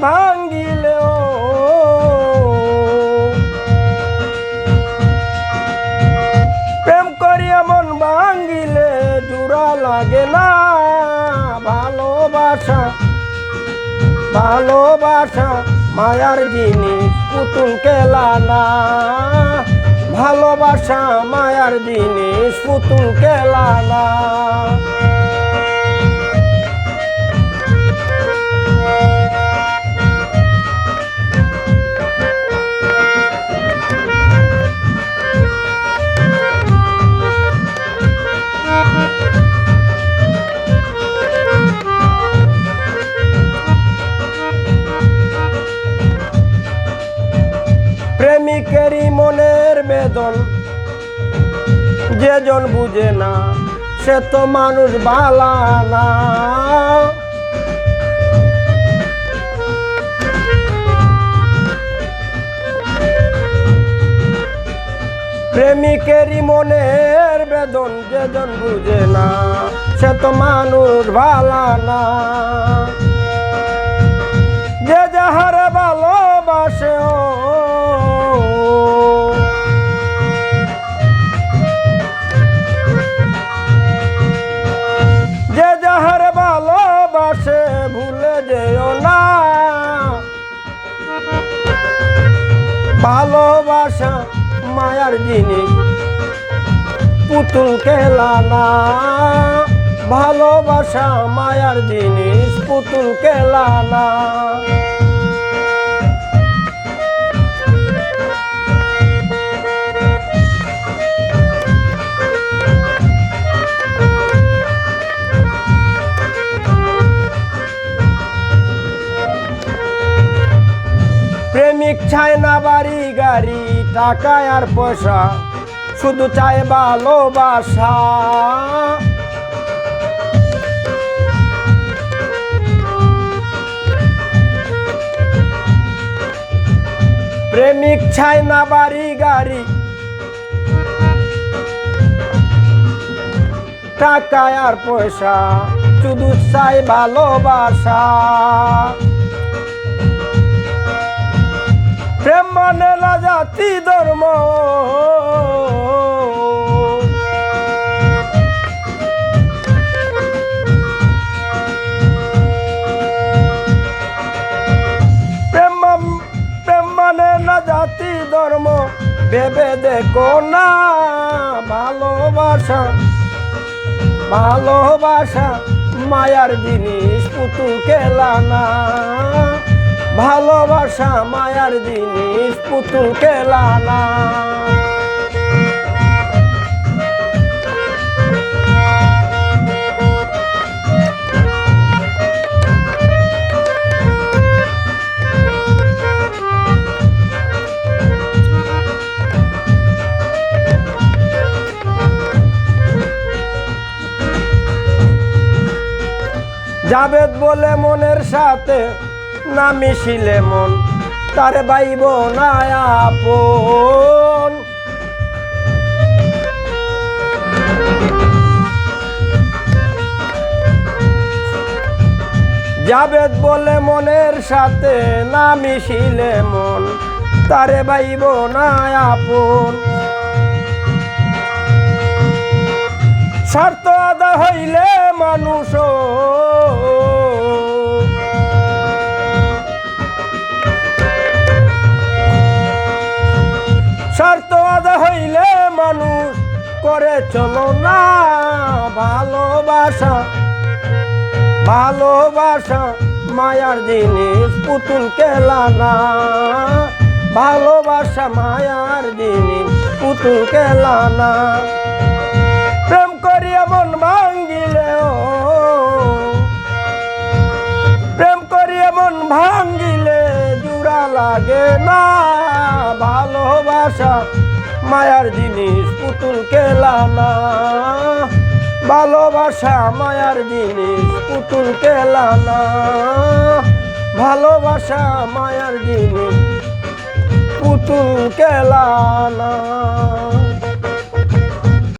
ভাঙ্গিলেও প্রেম করিয়া মন ভাঙ্গিলে জোড়া লাগে না। ভালোবাসা ভালোবাসা মায়ার জিনিস, পুতুল খেলা না। ভালোবাসা মায়ার জিনিস, পুতুল খেলা না। প্রেমিকেরই মনের বেদন যেজন বুঝে না, সে তো মানুষ ভালা না। প্রেমিকেরই মনের বেদন যেজন বুঝে না, সে তো মানুষ ভালা না। যে যাহার ভালোবাসে যে যাহার ভালোবাসে ভুলে যেও না। ভালোবাসা মায়ার জিনিস, পুতুল খেলা না। ভালোবাসা মায়ার জিনিস, পুতুল খেলা না। প্রেমিক চায় না বাড়ি গাড়ি, টাকা আর পয়সা, শুধু চায় ভালোবাসা। প্রেমিক চায় না বাড়ি গাড়ি, টাকা আর পয়সা, শুধু চায় ভালোবাসা। প্রেম মানে না জাতি ধর্ম, প্রেম মানে না জাতি ধর্ম, ভেবে দেখো না। ভালোবাসা ভালোবাসা মায়ার জিনিস, পুতুল খেলা না। ভালোবাসা মায়ার জিনিস, পুতুল খেলা না। জাবেদ বলে মনের সাথে না মিশিলে মন, তারে বাইব না আপন। জাবেদ বলে মনের সাথে না মিশিলে মন, তারে বাইব না আপন। স্বার্থ আদা হইলে মানুষ স্বার্থ আদা হইলে মানুষ করে চলো না। ভালোবাসা ভালোবাসা মায়ার জিনিস, পুতুল খেলা না। ভালোবাসা মায়ার জিনিস, পুতুল খেলা না। প্রেম করিয়া মন ভাঙ্গিলেও প্রেম করিয়া মন ভাঙ্গিলে জোড়া লাগে না। ভালোবাসা মায়ার জিনিস, পুতুল খেলা না। ভালোবাসা মায়ার জিনিস, পুতুল খেলা না। ভালোবাসা মায়ার জিনিস, পুতুল খেলা না।